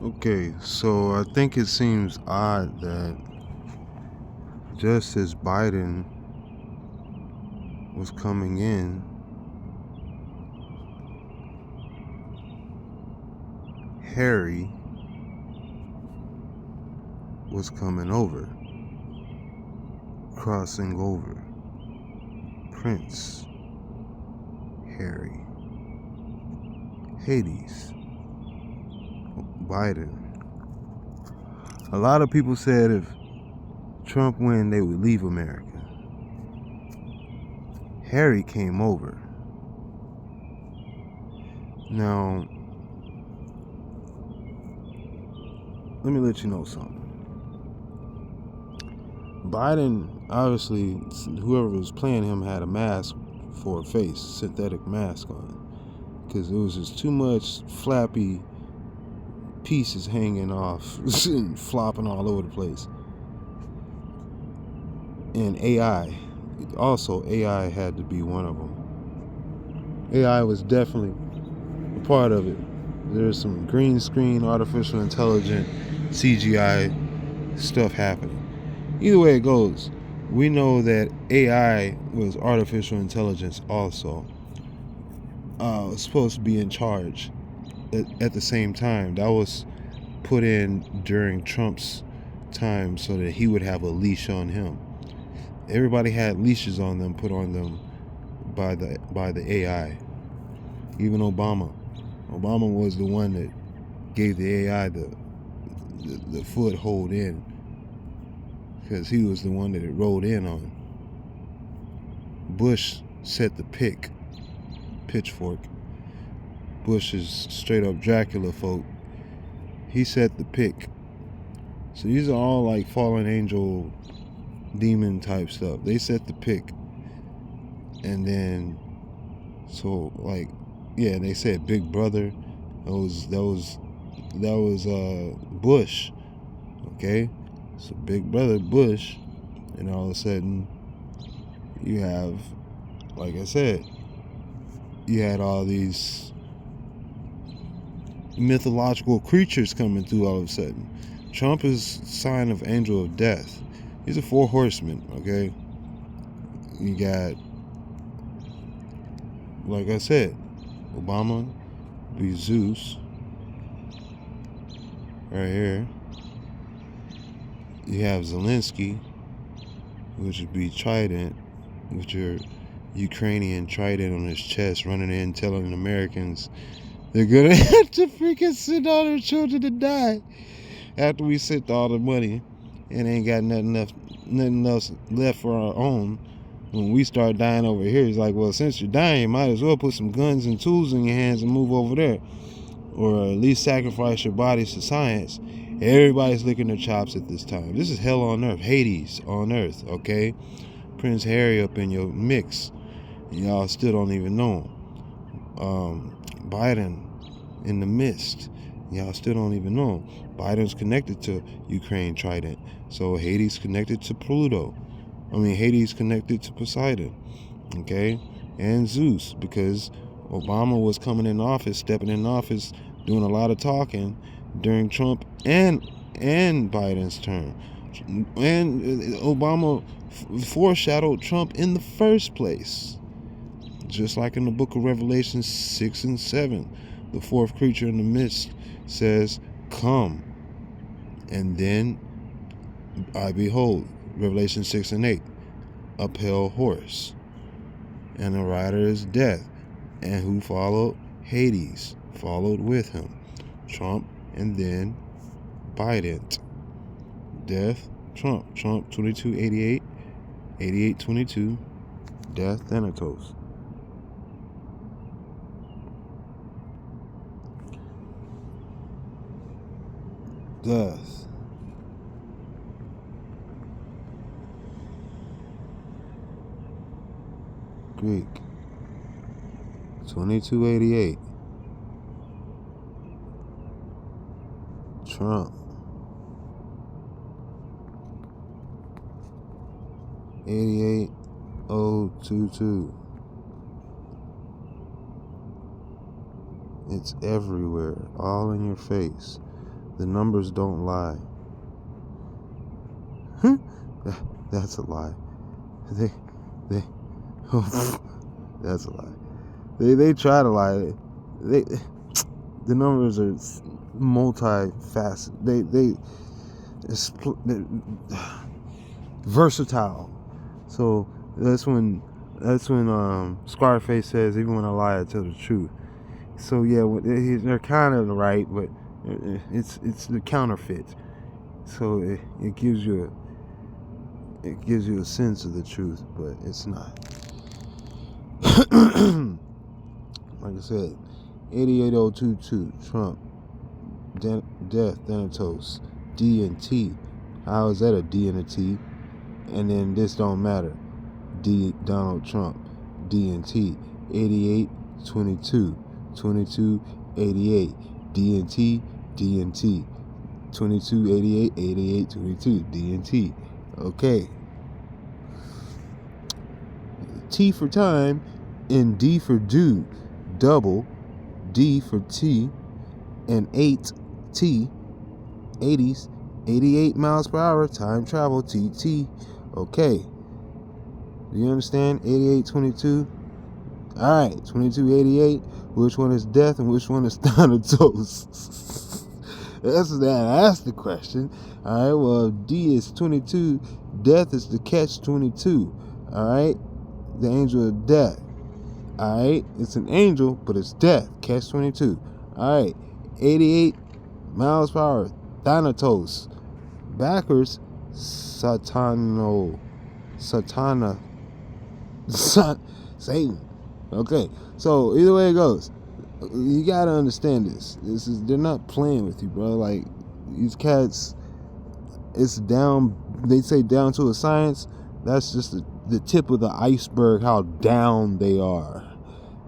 Okay, so I think it seems odd that just as Biden was coming in, Harry was coming over, crossing over. Prince Harry. Hades. Biden. A lot of people said if Trump win, they would leave America. Harry came over. Now, let me let you know something. Biden, obviously, whoever was playing him had a mask for a face, synthetic mask on, because it was just too much flappy pieces hanging off and flopping all over the place. And AI, also AI had to be one of them. AI was definitely a part of it. There's some green screen, artificial intelligence, CGI stuff happening. Either way it goes, we know that AI was artificial intelligence also. Was supposed to be in charge at the same time. That was put in during Trump's time so that he would have a leash on him. Everybody had leashes on them put on them by the AI. Even Obama. Obama was the one that gave the AI the foothold in, because he was the one that it rolled in on. Bush set the pitchfork. Bush is straight up Dracula folk. He set the pick. So these are all like fallen angel, demon type stuff. They set the pick, and then so like, yeah, they said Big Brother. That was Bush. Okay, so Big Brother Bush, and all of a sudden you have, like I said, you had all these mythological creatures coming through all of a sudden. Trump is sign of angel of death. He's a 4 horsemen, okay? You got, like I said, Obama be Zeus right here. You have Zelensky, which would be Trident, with your Ukrainian trident on his chest, running in telling Americans they're gonna have to freaking send all their children to die after we sent all the money and ain't got nothing else left for our own. When we start dying over here, it's like, well, since you're dying, you might as well put some guns and tools in your hands and move over there, or at least sacrifice your bodies to science. Everybody's licking their chops at this time. This is hell on earth, Hades on earth, okay? Prince Harry up in your mix, and y'all still don't even know him. Biden in the midst, y'all still don't even know him. Biden's connected to Ukraine Trident, so Hades connected to Pluto. Hades connected to Poseidon, okay, and Zeus, because Obama was coming in office, stepping in office, doing a lot of talking during Trump and Biden's term, and Obama foreshadowed Trump in the first place. Just like in the book of Revelation 6 and 7, the fourth creature in the midst says, come. And then I behold, Revelation 6 and 8, a pale horse, and the rider is death, and who followed? Hades followed with him. Trump, and then Biden. Death, Trump 2288, 8822, death, Thanatos. Death. Greek. 2288. Trump. 88022. It's everywhere, all in your face. The numbers don't lie. That's a lie. They, that's a lie. They try to lie. The numbers are multifaceted. It's versatile. So that's when Scarface says, even when I lie, I tell the truth. So yeah, they're kind of right, but it's the counterfeit. So it gives you a sense of the truth, but it's not. Like I said, 88022 Trump, death, Thanatos, D and T. How is that a D and a T? And then this don't matter. D, Donald Trump, D and T, 8822, 2288, D and T, 2288, 8822, D and T. Okay. T for time, and D for dude, double, D for T, and 8T, 80s, 88 miles per hour, time travel, TT. Okay. Do you understand? 8822. Alright, 2288. Which one is death and which one is Thanatos? That's the question. Alright, well, D is 22. Death is the catch 22. Alright? The angel of death. Alright? It's an angel, but it's death. Catch 22. Alright. 88 miles per hour. Thanatos. Backwards, Satana. Satan. Okay. So either way it goes, you gotta understand this. They're not playing with you, bro. Like, these cats, it's down. They say down to a science. That's just the tip of the iceberg. How down they are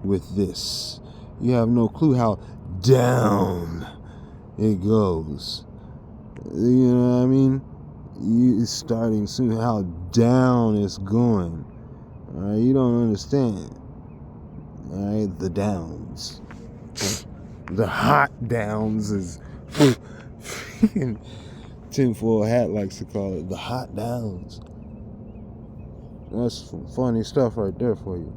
with this. You have no clue how down it goes. You know what I mean? It's starting soon. How down it's going. All right, you don't understand. All right, the downs, the hot downs, is freaking tinfoil hat likes to call it, the hot downs. That's some funny stuff right there for you.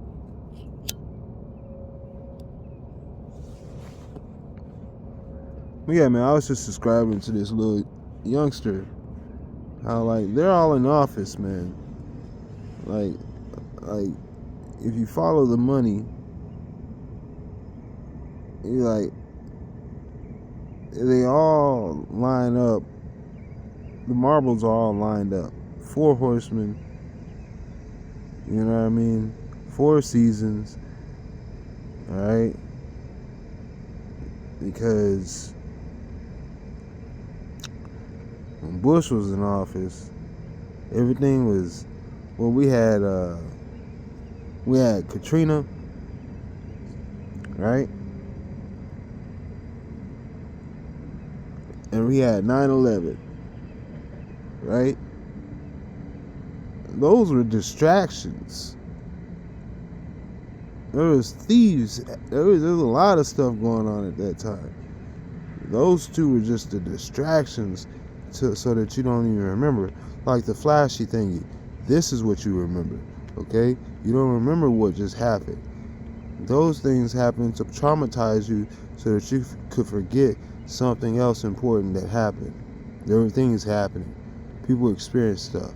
But yeah, man, I was just subscribing to this little youngster. How, like, they're all in office, man. Like, if you follow the money, you like, they all line up. The marbles are all lined up. 4 horsemen. You know what I mean? 4 seasons. All right. Because when Bush was in office, everything was, well, we had Katrina, right? And we had 9/11, right? Those were distractions. There was thieves. There was a lot of stuff going on at that time. Those two were just the distractions so that you don't even remember. Like the flashy thingy. This is what you remember, okay? You don't remember what just happened. Those things happen to traumatize you so that you could forget something else important that happened. There were things happening. People experience stuff.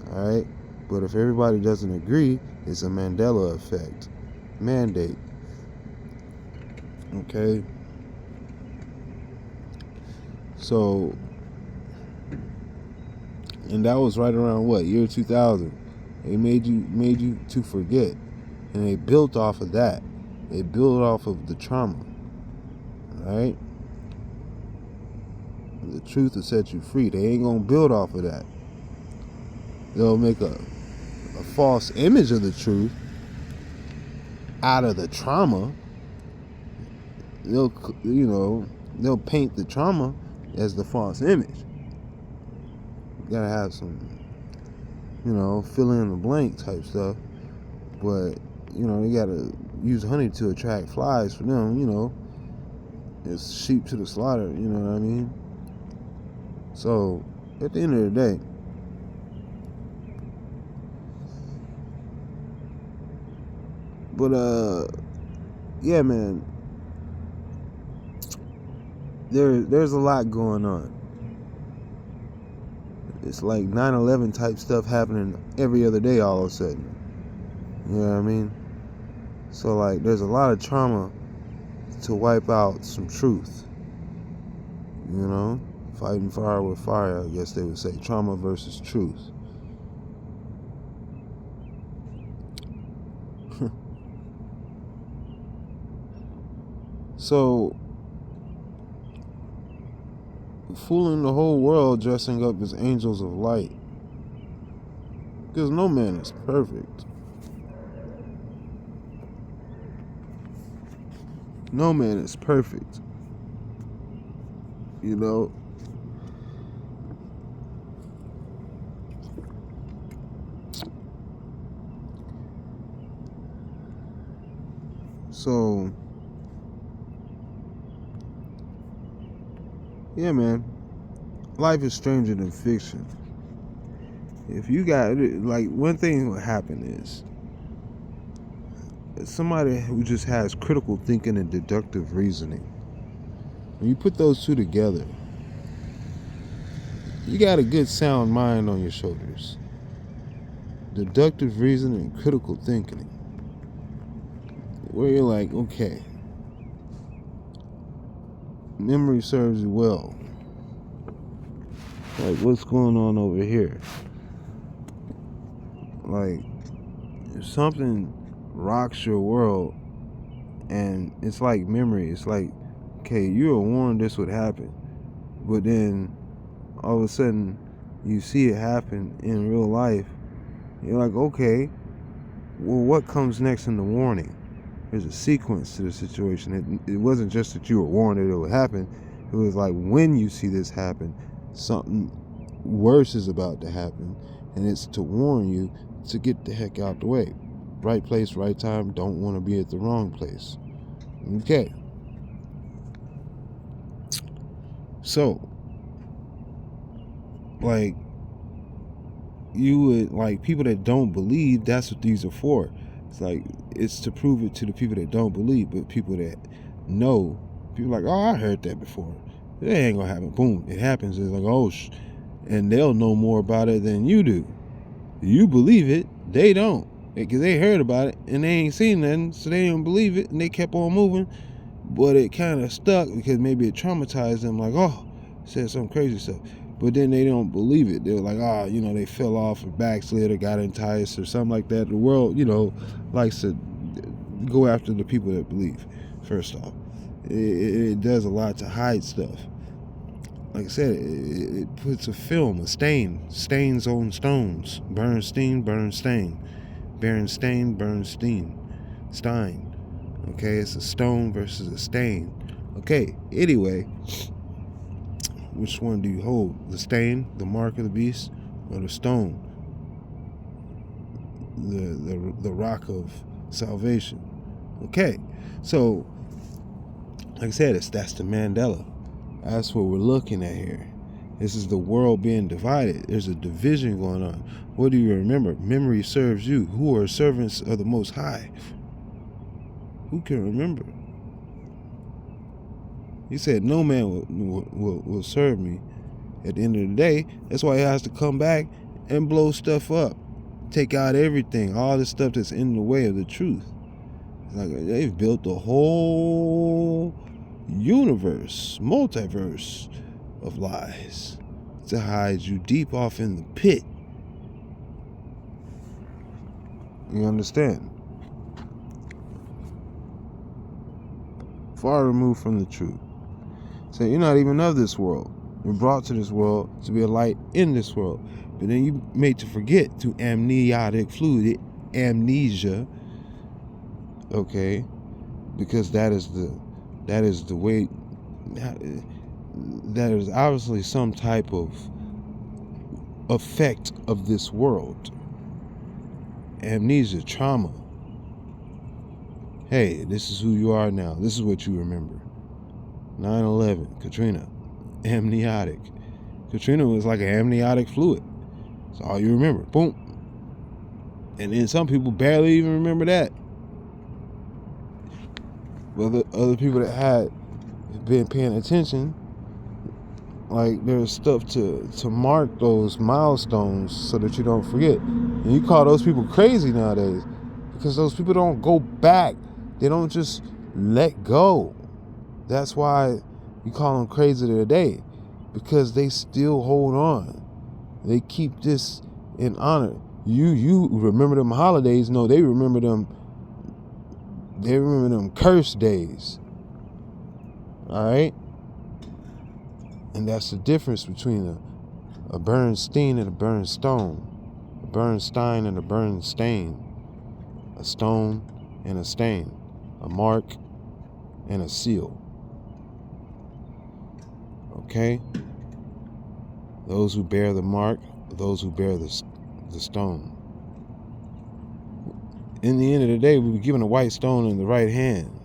Alright? But if everybody doesn't agree, it's a Mandela effect. Mandate. Okay? So, and that was right around what, year 2000. They made you to forget. And they built off of that. They built off of the trauma. Right? The truth will set you free. They ain't gonna build off of that. They'll make a false image of the truth out of the trauma. They'll paint the trauma as the false image. You gotta have some, fill in the blank type stuff. But, you gotta use honey to attract flies for them, It's sheep to the slaughter, you know what I mean? So, at the end of the day, but yeah, man, there's a lot going on. It's like 9/11 type stuff happening every other day all of a sudden. You know what I mean? So like there's a lot of trauma to wipe out some truth. You know? Fighting fire with fire, I guess they would say. Trauma versus truth. So fooling the whole world dressing up as angels of light. Because no man is perfect. No man is perfect. You know? So, yeah, man. Life is stranger than fiction. If you got, like, one thing that will happen is somebody who just has critical thinking and deductive reasoning, when you put those two together, you got a good sound mind on your shoulders. Deductive reasoning and critical thinking, where you're like, okay, memory serves you well. Like, what's going on over here? Like, if something rocks your world, and it's like memory, it's like, okay, you were warned this would happen, but then all of a sudden you see it happen in real life. You're like, okay, well, what comes next in the warning? There's a sequence to the situation. It wasn't just that you were warned that it would happen. It was like, when you see this happen, something worse is about to happen, and it's to warn you to get the heck out the way. Right place, right time. Don't want to be at the wrong place. Okay. So, like, you would, like, people that don't believe, that's what these are for. It's like, it's to prove it to the people that don't believe, but people that know, people like, oh, I heard that before. It ain't gonna happen. Boom, it happens. It's like, oh, and they'll know more about it than you do. You believe it, they don't, because they heard about it and they ain't seen nothing, so they didn't believe it, and they kept on moving. But it kind of stuck because maybe it traumatized them. Like, oh, said some crazy stuff. But then they don't believe it. They're like, they fell off or backslid or got enticed or something like that. The world, likes to go after the people that believe, first off. It does a lot to hide stuff. Like I said, it puts a film, a stain, stains on stones. Bernstein, Bernstein. Berenstain, Bernstein. Stein. Okay, it's a stone versus a stain. Okay, anyway, which one do you hold? The stain, the mark of the beast, or the stone, the rock of salvation? Okay, so like I said, that's the Mandela. That's what we're looking at here. This is the world being divided. There's a division going on. What do you remember? Memory serves you. Who are servants of the Most High? Who can remember? He said, no man will serve me. At the end of the day, that's why he has to come back and blow stuff up. Take out everything, all the stuff that's in the way of the truth. It's like they've built a whole universe, multiverse of lies to hide you deep off in the pit. You understand? Far removed from the truth. So you're not even of this world. You're brought to this world to be a light in this world. But then you made to forget through amniotic fluid, amnesia. Okay? Because that is the way, that is obviously some type of effect of this world. Amnesia, trauma. Hey, this is who you are now. This is what you remember. 9/11, Katrina, amniotic. Katrina was like an amniotic fluid. That's all you remember. Boom. And then some people barely even remember that. But the other people that had been paying attention, like there's stuff to mark those milestones so that you don't forget. And you call those people crazy nowadays because those people don't go back. They don't just let go. That's why you call them crazy today, because they still hold on. They keep this in honor. You remember them holidays? No, they remember them. They remember them cursed days. All right, and that's the difference between a Bernstein and a Bernstone, a Bernstein and a Berenstain, a stone and a stain, a mark and a seal. Okay? Those who bear the mark, those who bear the stone. In the end of the day, we were given a white stone in the right hand.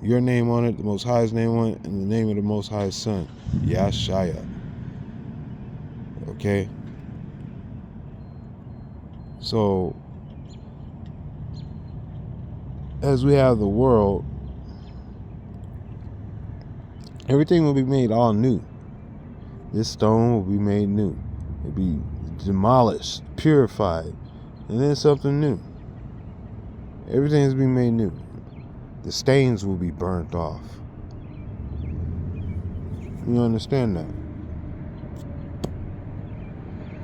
Your name on it, the Most High's name on it, and the name of the Most High's Son, Yashaya. Okay? So, as we have the world, everything will be made all new. This stone will be made new. It'll be demolished, purified, and then something new. Everything's being made new. The stains will be burnt off. You understand that?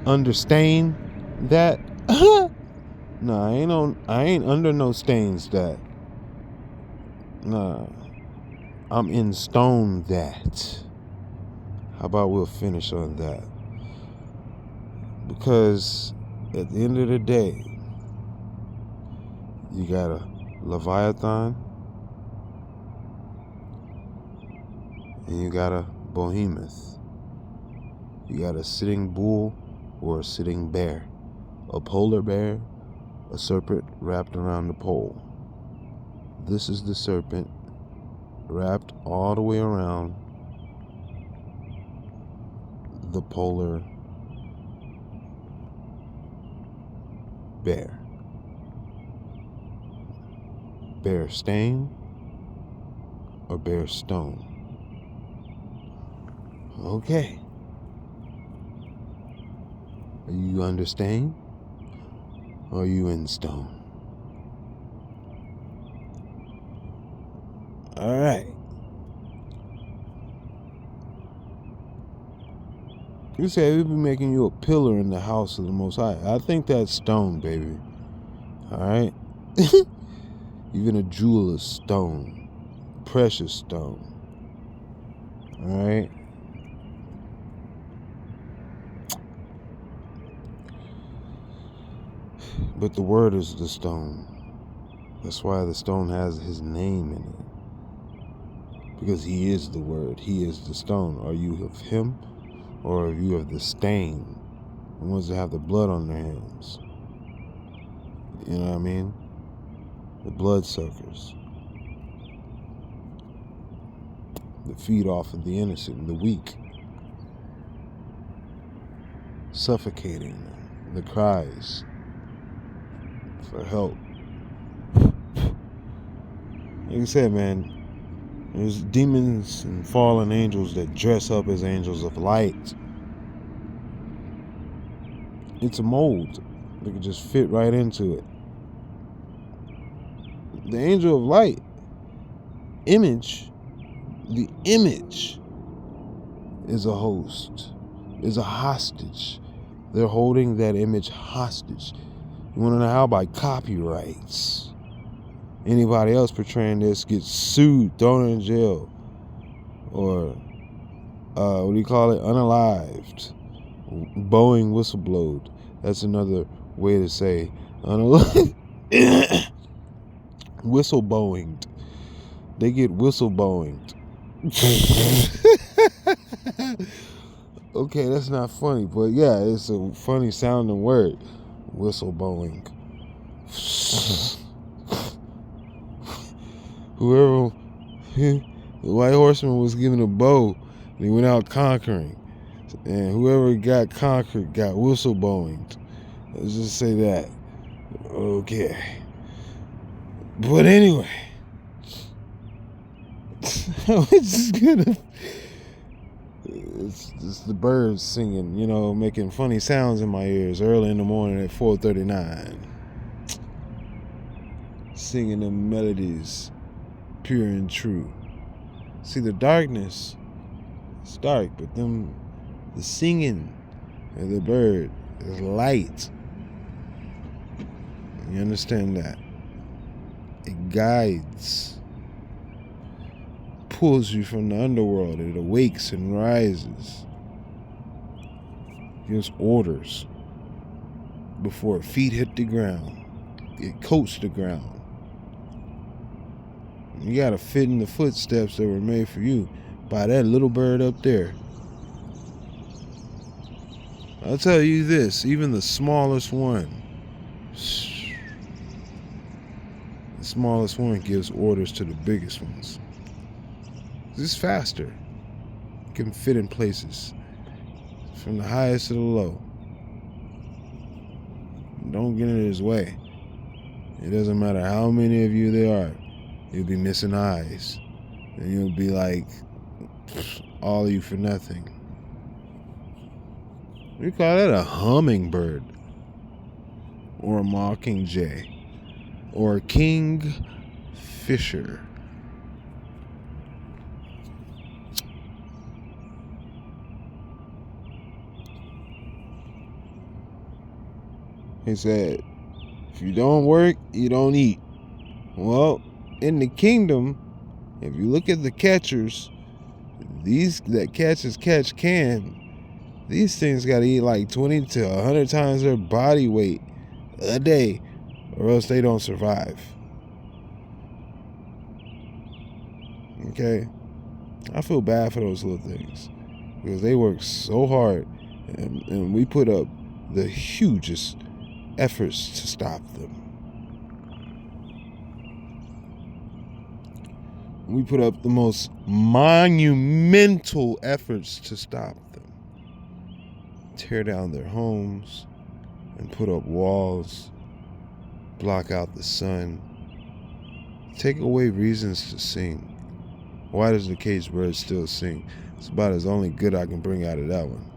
Understand that? No, I ain't under no stains that. Nah. I'm in stone that. How about we'll finish on that? Because at the end of the day, you got a Leviathan and you got a behemoth. You got a sitting bull or a sitting bear. A polar bear, a serpent wrapped around the pole. This is the serpent wrapped all the way around the polar bear. Bear stain or bear stone? Okay. Are you understand? Or are you in stone? All right. You say we'll be making you a pillar in the house of the Most High. I think that's stone, baby. All right. Even a jewel is stone, precious stone. All right. But the word is the stone. That's why the stone has his name in it. Because he is the word. He is the stone. Are you of him? Or are you of the stain? The ones that have the blood on their hands. You know what I mean? The bloodsuckers. That feed off of the innocent and the weak. Suffocating the cries for help. Like I said, man, there's demons and fallen angels that dress up as angels of light. It's a mold. They can just fit right into it. The angel of light image, the image is a host, is a hostage. They're holding that image hostage. You want to know how? By copyrights. Anybody else portraying this gets sued, thrown in jail, or what do you call it? Unalived. Boeing whistleblowed. That's another way to say unalived. Whistleblowinged. They get whistleblowinged. Okay, that's not funny, but yeah, it's a funny sounding word. Whistleblowing. Whoever The white horseman was given a bow, and he went out conquering. And whoever got conquered got whistle blowing. Let's just say that. Okay. But anyway, it's gonna. It's just the birds singing, making funny sounds in my ears early in the morning at 4:39, singing them melodies, pure and true. See, the darkness, it's dark, but the singing of the bird is light. You understand that? It guides, pulls you from the underworld. It awakes and rises, gives orders before feet hit the ground. It coats the ground. You gotta fit in the footsteps that were made for you by that little bird up there. I'll tell you this, even the smallest one, gives orders to the biggest ones. It's faster. It can fit in places from the highest to the low. Don't get in his way. It doesn't matter how many of you there are. You'll be missing eyes. And you'll be like, all of you for nothing. We call that a hummingbird. Or a mockingjay. Or a kingfisher. He said, if you don't work, you don't eat. Well, in the kingdom, if you look at the catchers, these that catch can, these things got to eat like 20 to 100 times their body weight a day, or else they don't survive. Okay? I feel bad for those little things because they work so hard, and we put up the hugest efforts to stop them. We put up the most monumental efforts to stop them. Tear down their homes and put up walls, block out the sun, take away reasons to sing. Why does the caged bird still sing? It's about as only good I can bring out of that one.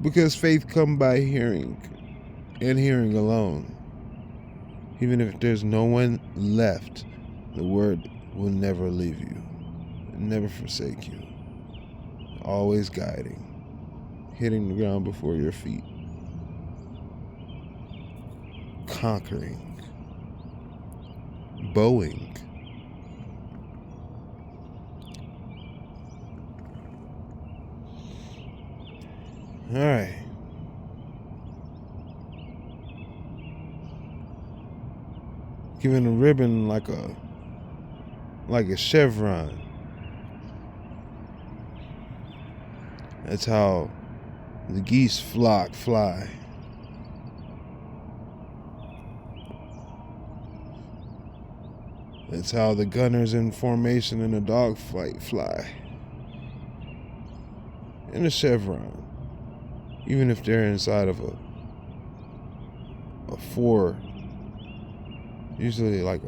Because faith comes by hearing, and hearing alone. Even if there's no one left, the word will never leave you, never forsake you. Always guiding, hitting the ground before your feet, conquering, bowing. All right. Giving a ribbon like a chevron. That's how the geese flock fly. That's how the gunners in formation in a dogfight fly. In a chevron. Even if they're inside of a four, usually like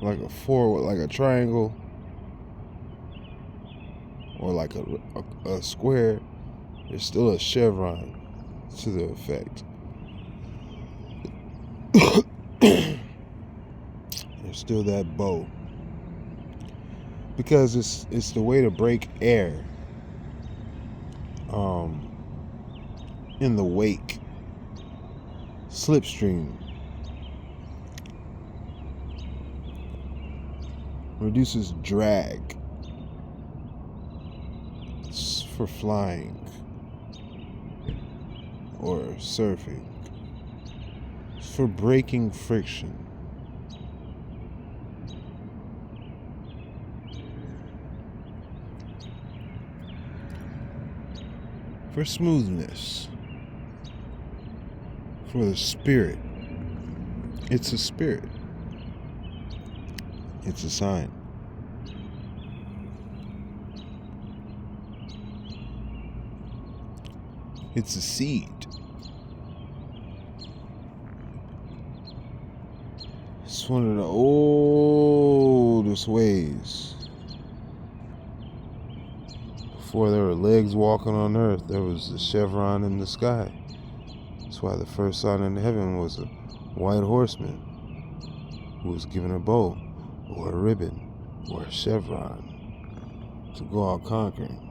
a four with like a triangle or like a square, there's still a chevron to the effect. There's still that bow. Because it's the way to break air in the wake. Slipstream. Reduces drag. It's for flying or surfing. It's for breaking friction. For smoothness. for the spirit. It's a spirit. It's a sign. It's a seed. It's one of the oldest ways. Before there were legs walking on earth, there was the chevron in the sky. That's why the first sign in heaven was a white horseman who was given a bow or a ribbon or a chevron to go out conquering.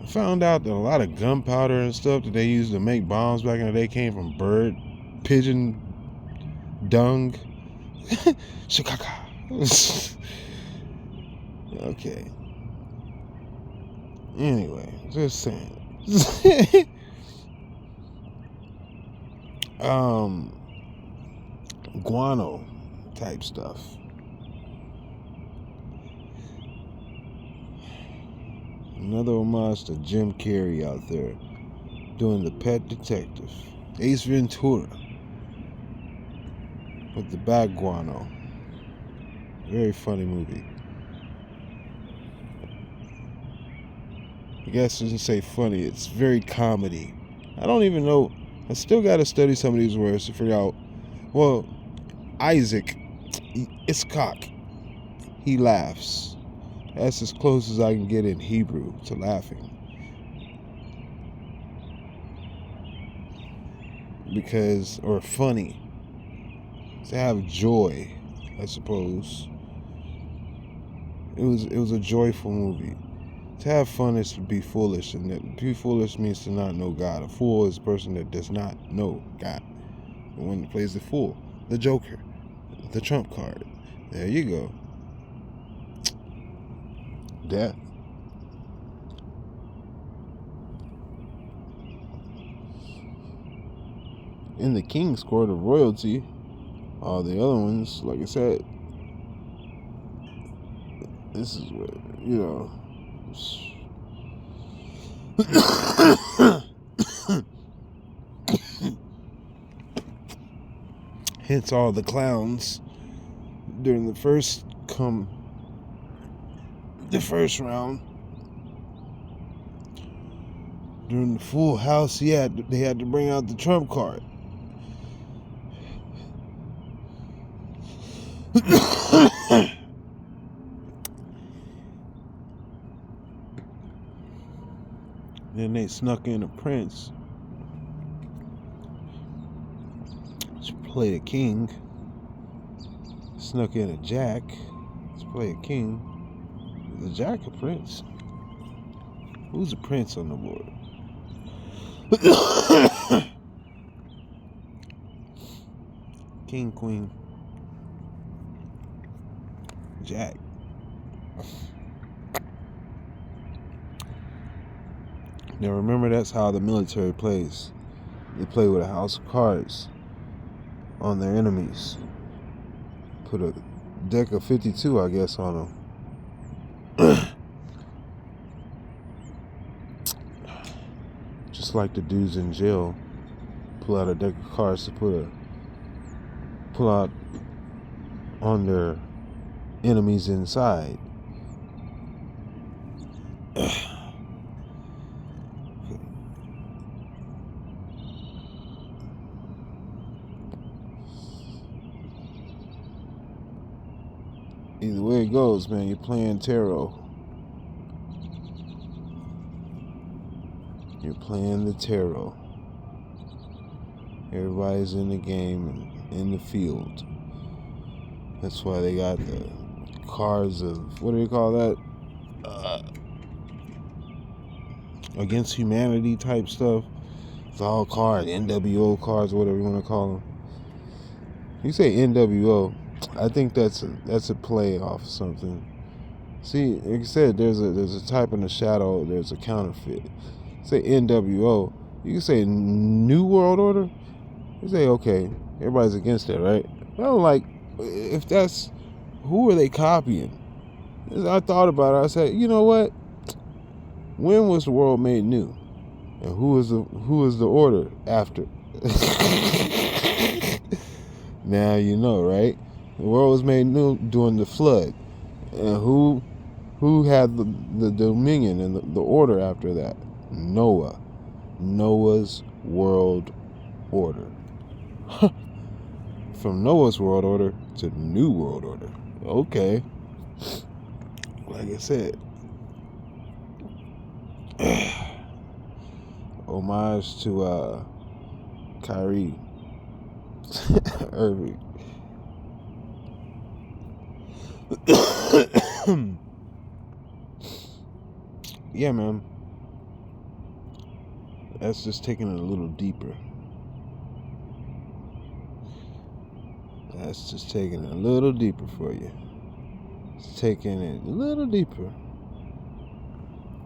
I found out that a lot of gunpowder and stuff that they used to make bombs back in the day came from pigeon dung. Shikaka. Okay. Anyway, just saying. Guano type stuff. Another homage to Jim Carrey out there doing the pet detective. Ace Ventura with the bag guano. Very funny movie. I guess I shouldn't say funny, it's very comedy. I don't even know, I still got to study some of these words to figure out. Well, Isaac, Iskak, he laughs. That's as close as I can get in Hebrew to laughing. Because, or funny, to have joy, I suppose. It was a joyful movie. To have fun is to be foolish, and to be foolish means to not know God. A fool is a person that does not know God. The one that plays the fool, the Joker, the trump card. There you go. Death. In the King's Court of Royalty, all the other ones, like I said, this is what, you know. Hence all the clowns during the first round. During the full house, they had to bring out the trump card. Then they snuck in a prince to play a king. Snuck in a jack to play a king. Is a jack a prince? Who's a prince on the board? King, queen, jack. Now remember, that's how the military plays. They play with a house of cards on their enemies. Put a deck of 52, I guess, on them. Just like the dudes in jail pull out a deck of cards to pull out on their enemies inside. Either way it goes, man, you're playing tarot. You're playing the tarot. Everybody's in the game and in the field. That's why they got the cards of, what do you call that? Against humanity type stuff. It's all cards, NWO cards, whatever you want to call them. You say NWO, I think that's a play off something. See, like I said, there's a type in the shadow, there's a counterfeit. Say NWO, you can say New World Order. You say, okay, everybody's against that, right? I don't like, if that's, who are they copying? I thought about it. I said, you know what? When was the world made new? And who is the order after? Now you know, right? The world was made new during the flood. And who had the dominion and the order after that? Noah. Noah's world order. From Noah's world order to the new world order. Okay. Like I said, homage to Kyrie Irving. Yeah, man. That's just taking it a little deeper. That's just taking it a little deeper for you. It's taking it a little deeper.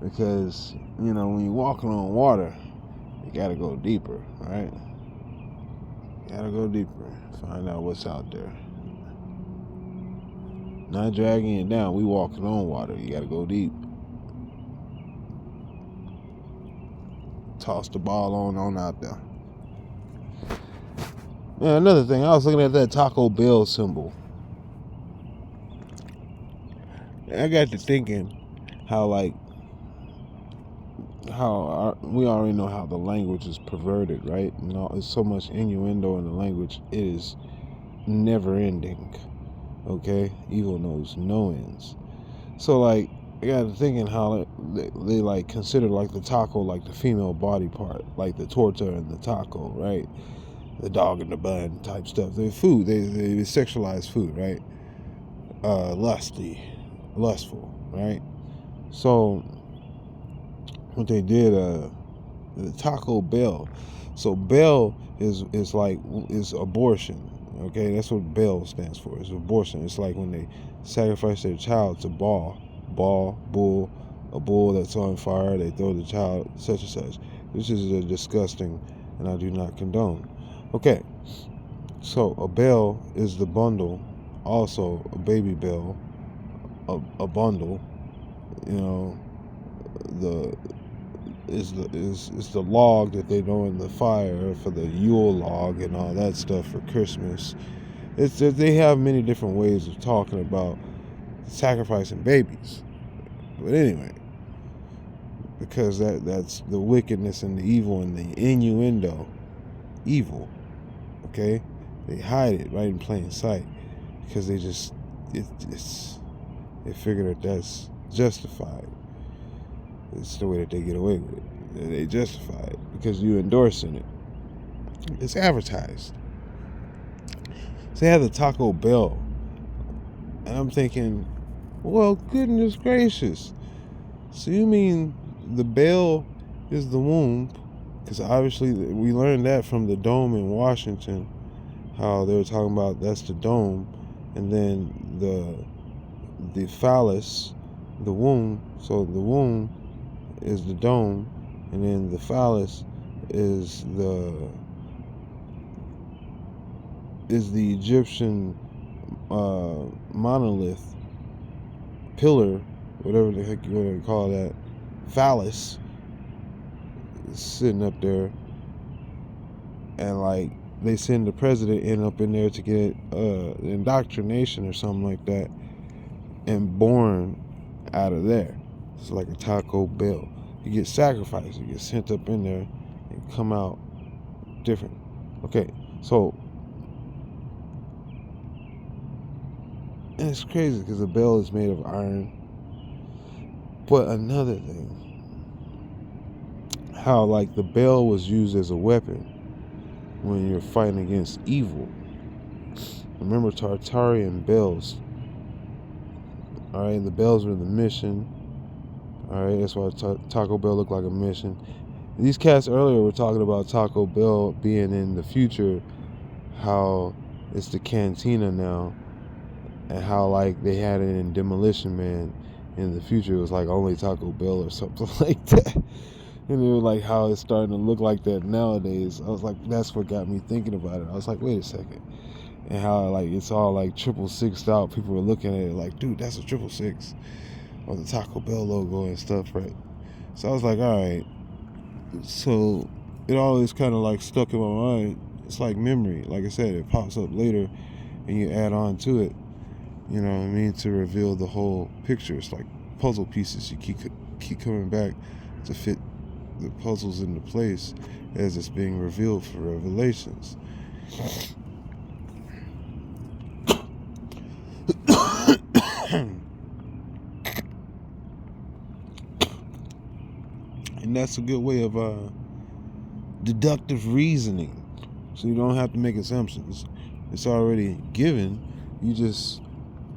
Because, you know, when you're walking on water, you gotta go deeper, right? You gotta go deeper. Find out what's out there. Not dragging it down. We walking on water. You gotta go deep. Toss the ball on out there. Yeah, another thing, I was looking at that Taco Bell symbol. And I got to thinking how we already know how the language is perverted, right? You know, there's so much innuendo in the language. It is never ending. Okay? Evil knows no ends. So, like, I got to thinking how they like consider like the taco like the female body part, like the torta and the taco, right? The dog in the bun type stuff. They're food. They sexualize food, right? Lustful, right? So what they did, the Taco Bell. So Bell is abortion. Okay, that's what Bell stands for. It's abortion. It's like when they sacrifice their child to bull, a bull that's on fire. They throw the child such and such. This is disgusting, and I do not condone. Okay, so a bell is the bundle, also a baby bell, a bundle. You know, is the log that they know in the fire for the Yule log and all that stuff for Christmas. They have many different ways of talking about sacrificing babies. But anyway, because that's the wickedness and the evil and the innuendo. Evil. Okay? They hide it right in plain sight because they figure that that's justified. It's the way that they get away with it. They justify it because you're endorsing it. It's advertised. So they have the Taco Bell. And I'm thinking, well, goodness gracious. So you mean the bell is the womb? Because obviously we learned that from the dome in Washington, how they were talking about that's the dome, and then the phallus, the womb. So the womb is the dome, and then the phallus is the Egyptian monolith pillar, whatever the heck you want to call that, phallus, sitting up there, and like they send the president up in there to get indoctrination or something like that, and born out of there. It's like a Taco Bell. You get sacrificed, you get sent up in there, and come out different. Okay, so and it's crazy because the bell is made of iron. But another thing, how like the bell was used as a weapon when you're fighting against evil. Remember Tartarian bells. Alright, the bells were the mission. Alright, that's why Taco Bell looked like a mission. These cats earlier were talking about Taco Bell being in the future, how it's the cantina now, and how like they had it in Demolition Man. In the future, it was like only Taco Bell or something like that. And it was like how it's starting to look like that nowadays. I was like, that's what got me thinking about it. I was like, wait a second. And how like it's all like 666 out. People were looking at it like, dude, that's a 666. Or the Taco Bell logo and stuff, right? So I was like, all right, So it always kind of like stuck in my mind. It's like memory. Like I said, it pops up later and you add on to it, you know what I mean, to reveal the whole picture. It's like puzzle pieces. You keep coming back to fit the puzzles into place as it's being revealed for Revelations. And that's a good way of deductive reasoning. So you don't have to make assumptions. It's already given. You just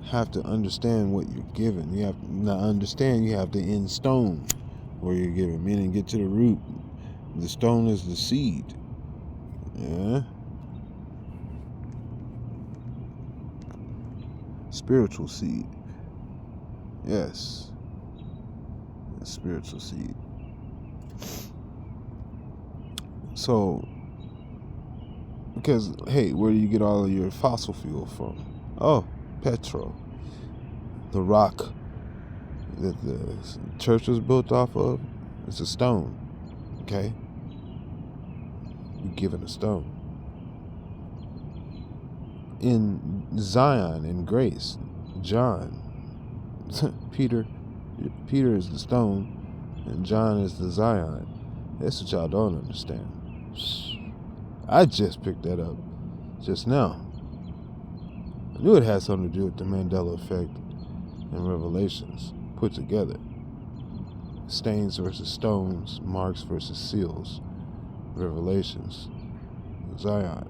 have to understand what you're given. You have to not understand. You have to in stone where you're given, meaning get to the root. The stone is the seed. Yeah. Spiritual seed. Yes. A spiritual seed. So, because, hey, where do you get all of your fossil fuel from? Oh, petrol. The rock that the church was built off of, it's a stone. Okay? You're given a stone. In Zion, in grace, John, Peter is the stone, and John is the Zion. That's what y'all don't understand. I just picked that up just now. I knew it had something to do with the Mandela effect and Revelations put together. Stains versus stones, marks versus seals, Revelations, Zion,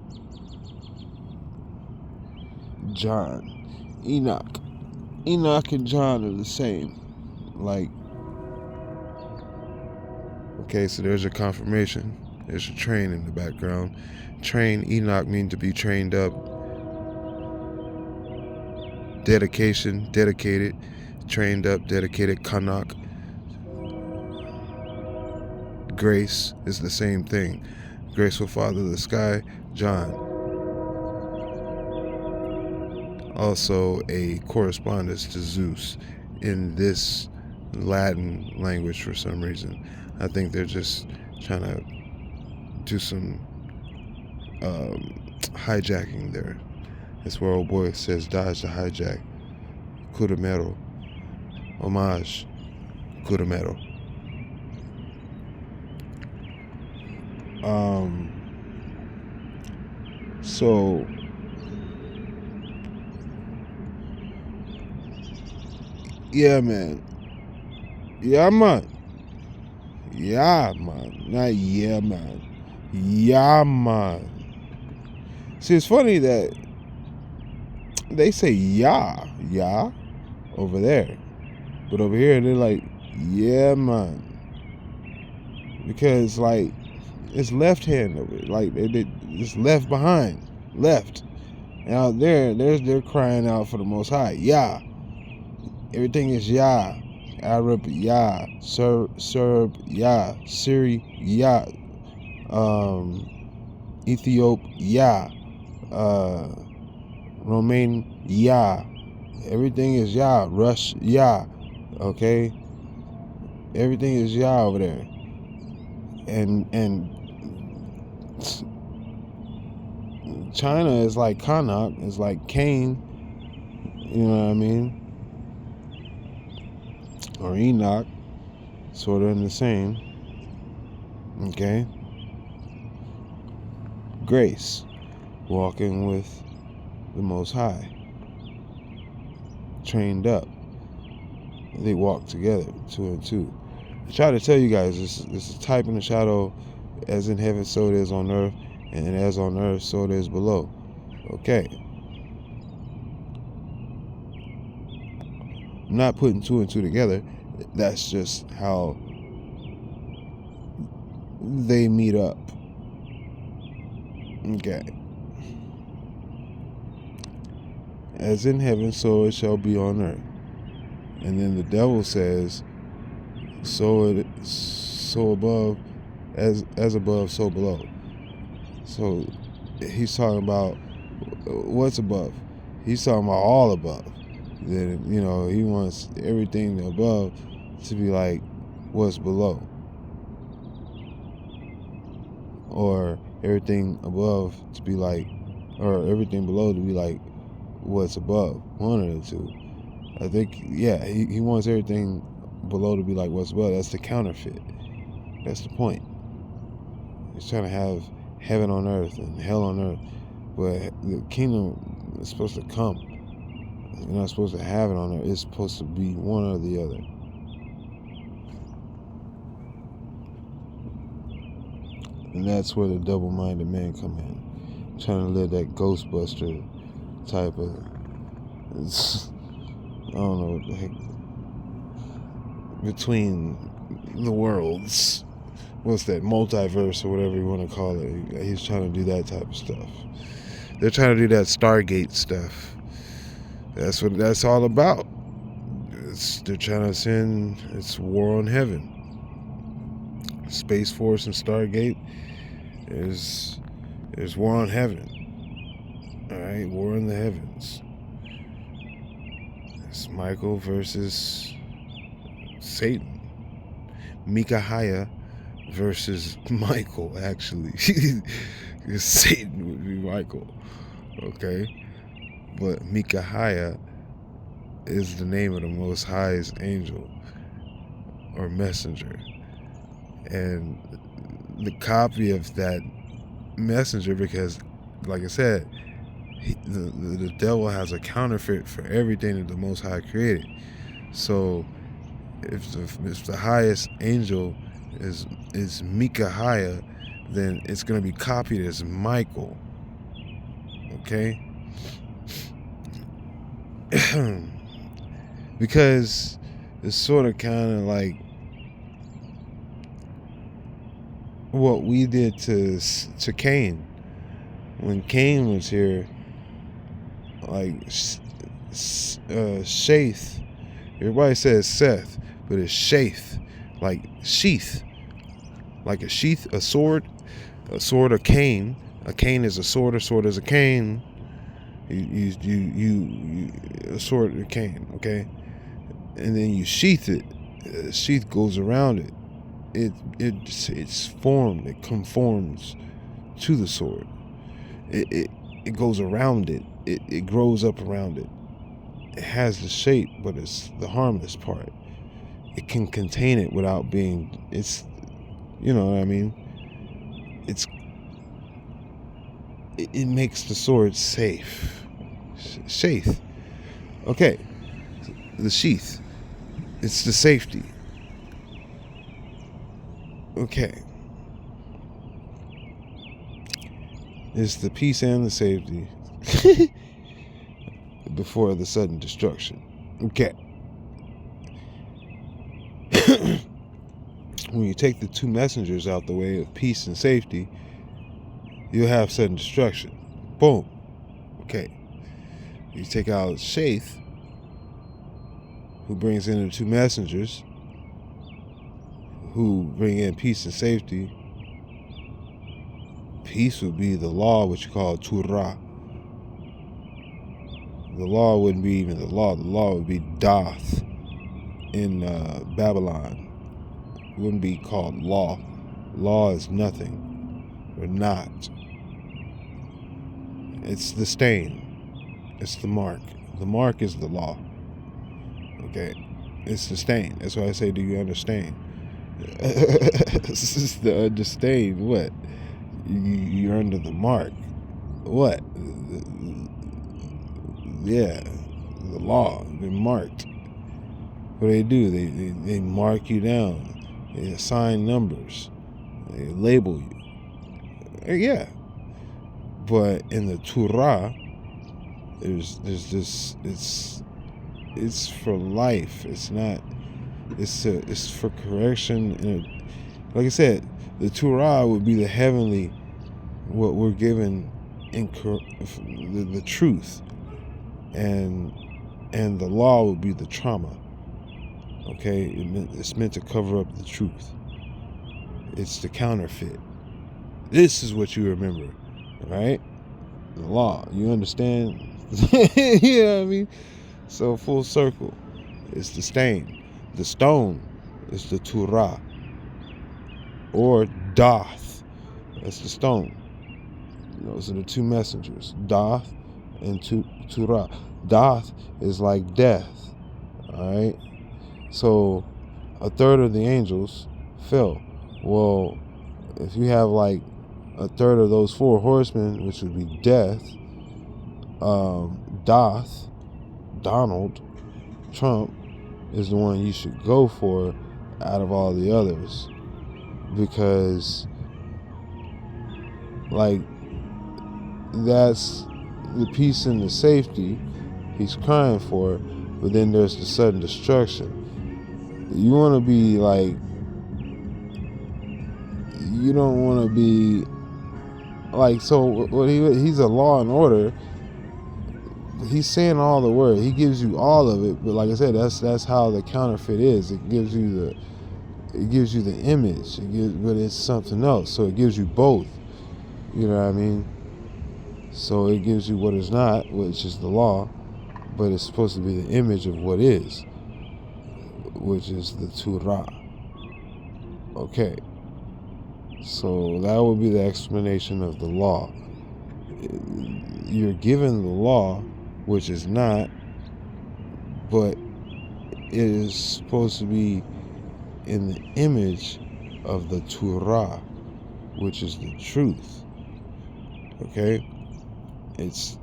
John, Enoch. Enoch and John are the same. Like, okay, so there's your confirmation. There's a train in the background. Train, Enoch means to be trained up. Dedication, dedicated. Trained up, dedicated, Kanak. Grace is the same thing. Graceful Father of the sky, John. Also a correspondence to Zeus in this Latin language for some reason. I think they're just trying to do some hijacking there. That's where old boy says dodge the hijack. Curamero. Homage. Curamero. So yeah, man. Yeah, man. Yeah, man. Not yeah, man. Yeah, man. See, it's funny that they say yeah over there, but over here they're like, yeah, man. Because like it's left hand over it, like it's left behind, left. And out there, they're crying out for the Most High. Yeah, everything is Yah. Arab Yah, Serb Yah, Syri Yah, Ethiop Yah, Romaine Yah. Everything is Yah. Rush Yah. Okay, everything is Yah over there. And China is like Kanak, is like Cain. You know what I mean? Or Enoch, sort of in the same. Okay? Grace, walking with the Most High, trained up. They walk together, 2 and 2. I try to tell you guys, this is type in the shadow, as in heaven, so it is on earth, and as on earth, so it is below. Okay. I'm not putting 2 and 2 together. That's just how they meet up. Okay. As in heaven, so it shall be on earth. And then the devil says, so above, as above, so below. So he's talking about what's above. He's talking about all above. Then, you know, he wants everything above to be like what's below. or everything above to be like, or everything below to be like what's above. One of the two. I think, yeah, he wants everything below to be like what's above. That's the counterfeit. That's the point. He's trying to have heaven on earth and hell on earth. But the kingdom is supposed to come. You're not supposed to have it on earth. It's supposed to be one or the other. And that's where the double-minded men come in. Trying to live that Ghostbuster type of, I don't know what the heck, between the worlds. What's that, multiverse or whatever you want to call it. He's trying to do that type of stuff. They're trying to do that Stargate stuff. That's what that's all about. They're trying to send, it's war on heaven. Space Force and Stargate is war on heaven. Alright, war in the heavens. It's Michael versus Satan. Micaiah versus Michael, actually. Satan would be Michael. Okay? But Micaiah is the name of the Most High's angel or messenger. And the copy of that messenger, because, like I said, the devil has a counterfeit for everything that the Most High created. So if the highest angel is Micaiah, then it's going to be copied as Michael. Okay? Because it's sort of kind of like what we did to Cain. When Cain was here, like Shaith, everybody says Seth, but it's Shaith, like sheath, like a sheath, a sword of Cain. A cane is a sword is a cane. You a sword of Cain, okay? And then you sheath it. The sheath goes around it. It's formed. It conforms to the sword. It goes around it. It grows up around it. It has the shape, but it's the harmless part. It can contain it without being. It's, you know what I mean. It makes the sword safe. Sheath. Okay. The sheath. It's the safety. Okay. It's the peace and the safety before the sudden destruction. Okay. When you take the two messengers out the way of peace and safety, you'll have sudden destruction. Boom. Okay. You take out Shaith, who brings in the two messengers, who bring in peace and safety. Peace would be the law, which you call Torah. The law wouldn't be even the law. The law would be Dath in Babylon. It wouldn't be called law. Law is nothing or not. It's the stain. It's the mark. The mark is the law. Okay? It's the stain. That's why I say, do you understand? This is the understand. What? You're under the mark. What? Yeah, the law. They're marked. What do? They mark you down. They assign numbers. They label you. Yeah. But in the Torah, there's this. It's for life. It's not. It's for correction. And like I said, the Torah would be the heavenly, what we're given in the truth, and the law would be the trauma. Okay, it's meant to cover up the truth. It's the counterfeit. This is what you remember, right? The law. You understand? You know what I mean? So full circle. It's the stain. The stone is the Torah. Or Dath. That's the stone. Those are the two messengers, Doth and Turah. Doth is like death. All right. So a third of the angels fell. Well, if you have like a third of those four horsemen, which would be death, Doth, Donald Trump is the one you should go for out of all the others, because like that's the peace and the safety he's crying for, but then there's the sudden destruction. You want to be like, you don't want to be like, so what he's a law and order. He's saying all the word. He gives you all of it, but like I said, that's how the counterfeit is. It gives you the image, but it's something else. So it gives you both. You know what I mean? So it gives you what is not, which is the law, but it's supposed to be the image of what is, which is the Torah. Okay. So that would be the explanation of the law. You're given the law, which is not, but it is supposed to be in the image of the Torah, which is the truth. Okay? It's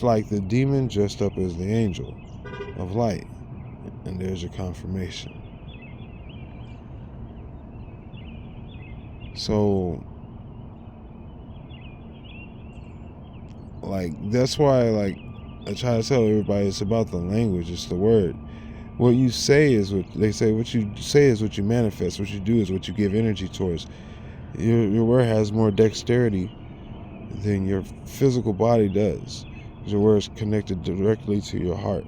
like the demon dressed up as the angel of light. And there's your confirmation. So, like, that's why, like, I try to tell everybody it's about the language, it's the word. What you say is what they say. What you say is what you manifest. What you do is what you give energy towards. Your word has more dexterity than your physical body does. Your word is connected directly to your heart,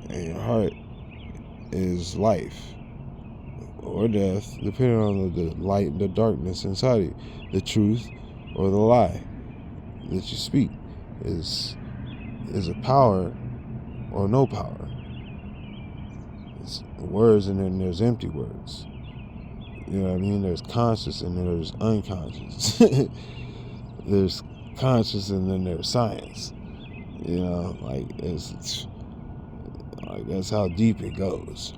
and your heart is life or death, depending on the light and the darkness inside you, the truth or the lie that you speak is a power or no power. It's words, and then there's empty words. You know what I mean? There's conscious and then there's unconscious. There's conscious and then there's science. You know, like it's like that's how deep it goes.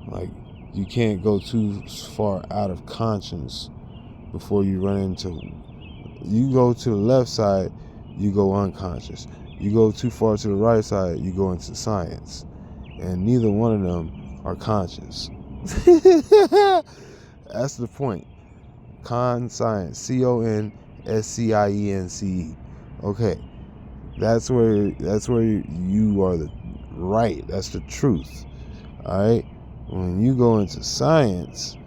Like you can't go too far out of conscience before you run into. You go to the left side, you go unconscious. You go too far to the right side, you go into science. And neither one of them are conscious. That's the point. Conscience. CONSCIENCE. Okay. That's where you are the right. That's the truth. Alright? When you go into science,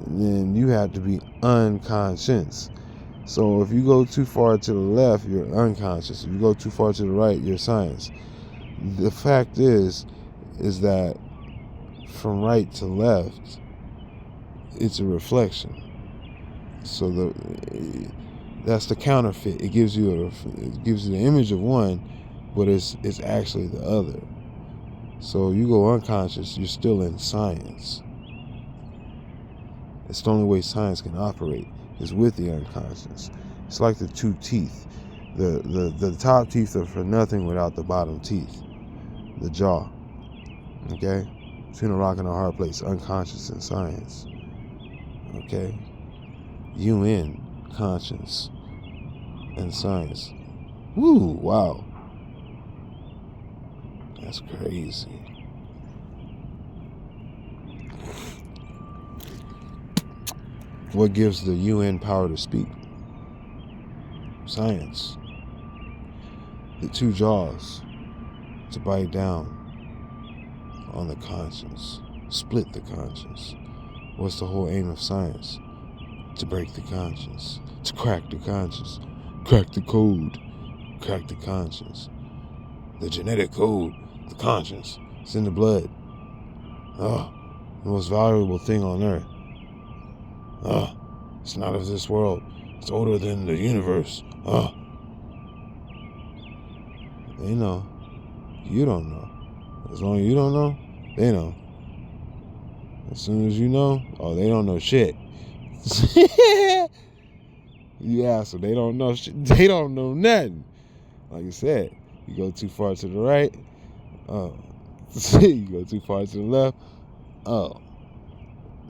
then you have to be unconscious. So if you go too far to the left, you're unconscious. If you go too far to the right, you're science. The fact is that from right to left, it's a reflection. So that's the counterfeit. It gives you the image of one, but it's actually the other. So you go unconscious, you're still in science. It's the only way science can operate is with the unconscious. It's like the two teeth. The top teeth are for nothing without the bottom teeth. The jaw. Okay? Between a rock and a hard place, unconscious and science. Okay? UN, conscience, and science. Woo, wow. That's crazy. What gives the UN power to speak? Science. The two jaws to bite down on the conscience, split the conscience. What's the whole aim of science? To break the conscience, to crack the conscience, crack the code, crack the conscience. The genetic code, the conscience, it's in the blood. Oh, the most valuable thing on earth. Oh, it's not of this world. It's older than the universe. Oh. They know. You don't know. As long as you don't know, they know. As soon as you know, oh, they don't know shit. You ask them, they don't know shit. They don't know nothing. Like I said, you go too far to the right, oh. You go too far to the left, oh.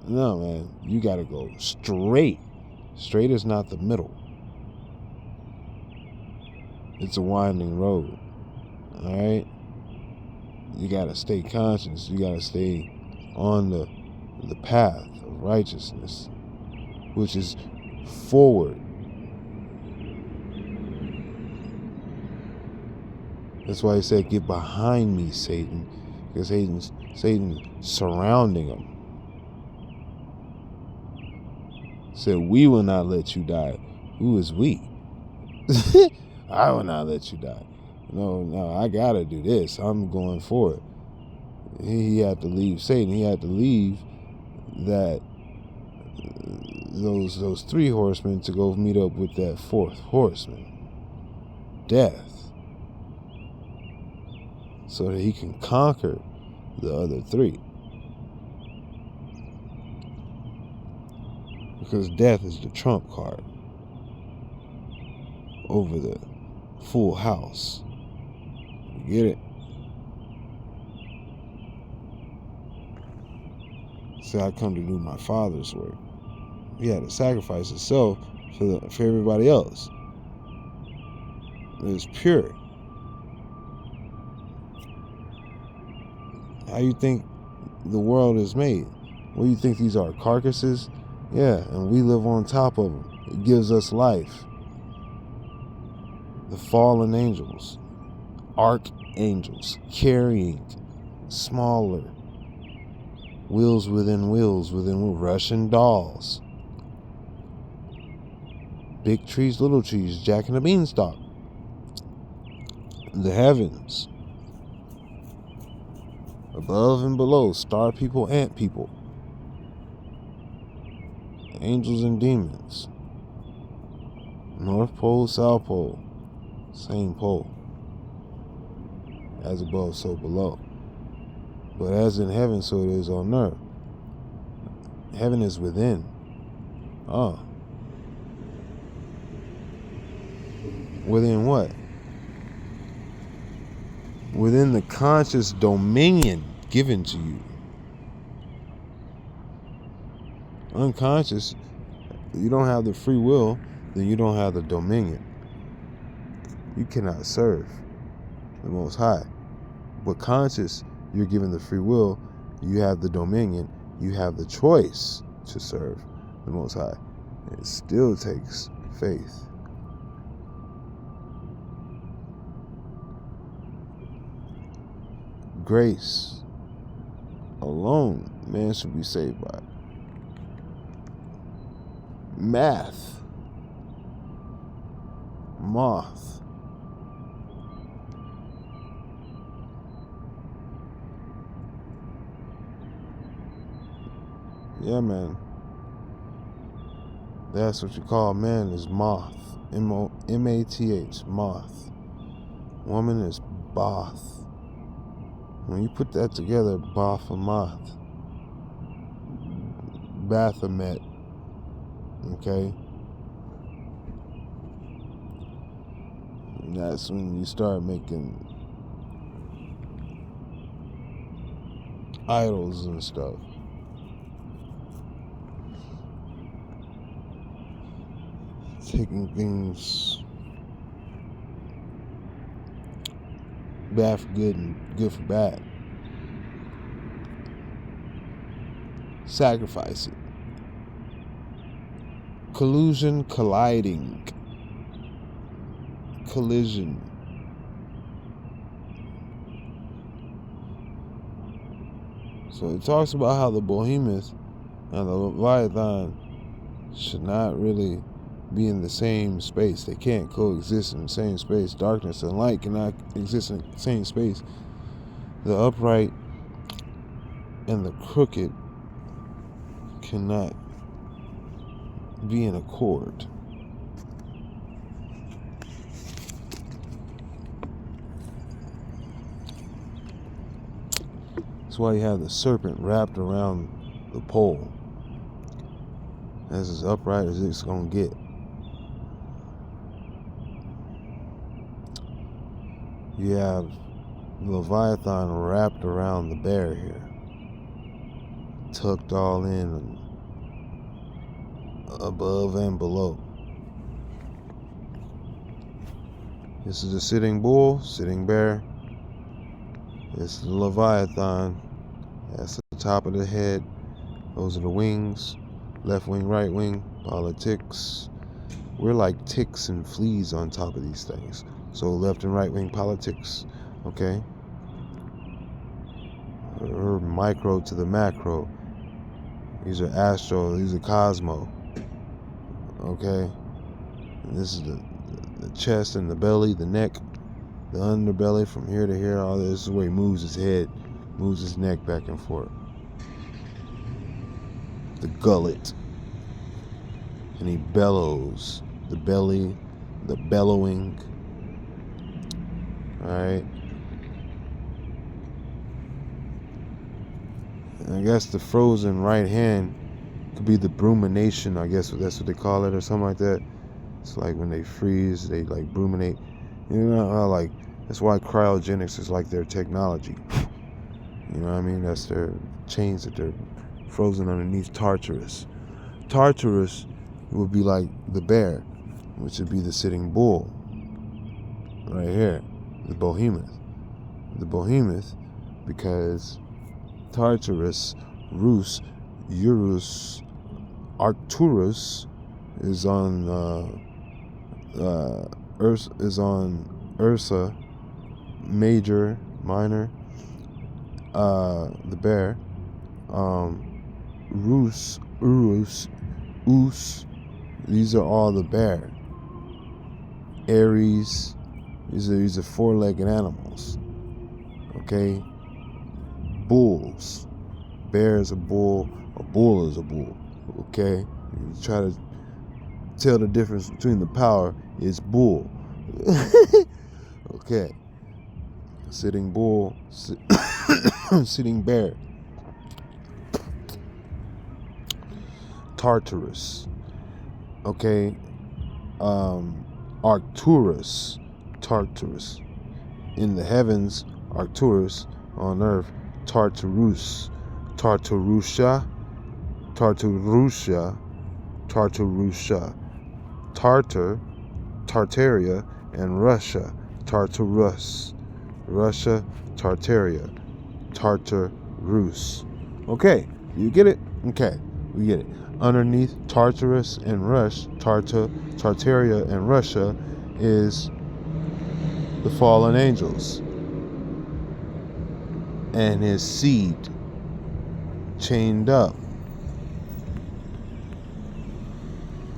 No, man, you gotta go straight. Straight is not the middle. It's a winding road. All right? You gotta stay conscious. You gotta stay on the path of righteousness, which is forward. That's why he said, "Get behind me, Satan," because Satan's surrounding him. Said, "We will not let you die." Who is we? I will not let you die. No, I gotta do this. I'm going for it. He had to leave Satan. He had to leave that those three horsemen to go meet up with that fourth horseman, death, so that he can conquer the other three. Because death is the trump card over the full house. You get it? See, I come to do my Father's work. He had to sacrifice himself for everybody else. It was pure. How you think the world is made? What do you think these are? Carcasses? Yeah, and we live on top of them. It gives us life. The fallen angels, archangels, carrying smaller wheels within Russian dolls. Big trees, little trees, Jack and the Beanstalk. The heavens. Above and below, star people, ant people. Angels and demons. North Pole, South Pole. Same pole. As above, so below. But as in heaven, so it is on earth. Heaven is within. Within what? Within the conscious dominion given to you. Unconscious, you don't have the free will, then you don't have the dominion. You cannot serve the Most High. But conscious, you're given the free will, you have the dominion, you have the choice to serve the Most High. And it still takes faith. Grace alone, man should be saved by. Math. Moth. Yeah, man. That's what you call man is moth. M-A-T-H. Moth. Woman is Both. When you put that together, Baphomet, Baphomet, okay? And that's when you start making idols and stuff. Taking things bad for good and good for bad. Sacrifice it. Collusion, colliding. Collision. So it talks about how the behemoth and the Leviathan should not really be in the same space. They can't coexist in the same space. Darkness and light cannot exist in the same space. The upright and the crooked cannot be in accord. That's why you have the serpent wrapped around the pole. That's as upright as it's gonna get. You have Leviathan wrapped around the bear here, tucked all in, above and below. This is the sitting bull, sitting bear. This is the Leviathan. That's the top of the head. Those are the wings. Left wing, right wing, politics. We're like ticks and fleas on top of these things. So left and right wing politics, okay? Or micro to the macro. These are astro, these are cosmo, okay? And this is the chest and the belly, the neck, the underbelly from here to here. All this is where he moves his head, moves his neck back and forth. The gullet. And he bellows. The belly, the bellowing. Alright. And I guess the frozen right hand could be the brumination. I guess that's what they call it or something like that. It's like when they freeze, they like bruminate. You know how like, that's why cryogenics is like their technology. You know what I mean? That's their chains that they're frozen underneath. Tartarus. Tartarus would be like the bear, which would be the sitting bull. Right here. The behemoth. The behemoth, because Tartarus, Rus, Urus, Arcturus is on Ursa, major, minor, the bear, Rus, Urus, Us, these are all the bear. Aries, these are four-legged animals. Okay? Bulls. Bear is a bull is a bull. Okay? You try to tell the difference between the power, is bull. Okay. Sitting bull, sitting bear. Tartarus. Okay. Arcturus. Tartarus. In the heavens, Arcturus. On earth, Tartarus. Tartarusha. Tartarusha. Tartarusha. Tartar, Tartaria, and Russia, Tartarus. Russia, Tartaria, Tartarus. Okay, you get it? Okay, we get it. Underneath Tartarus and Tartaria and Russia is the fallen angels and his seed chained up.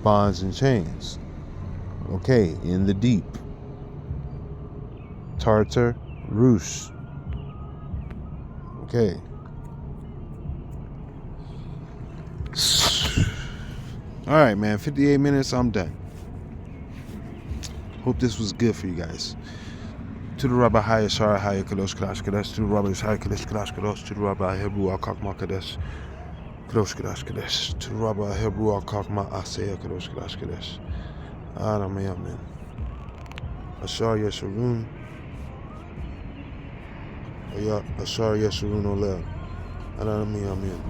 Bonds and chains. Okay, in the deep. Tartar, Rus. Okay. Alright, man. 58 minutes, I'm done. Hope this was good for you guys. To the Rabbi Hayashara Haya Kadosh Kadosh Kadosh. To the Rabbi Shai Kadosh Kadosh Kadosh. To the Rabbi Hebrew Al Kakma Kadosh. Kadosh Kadosh Kadosh. To the Rabbi Hebrew Al Kakma Asaya Kadosh Kadosh Kadosh. Amen. Ashar Yeshurun. Ashar Yeshurun Olel. Amen.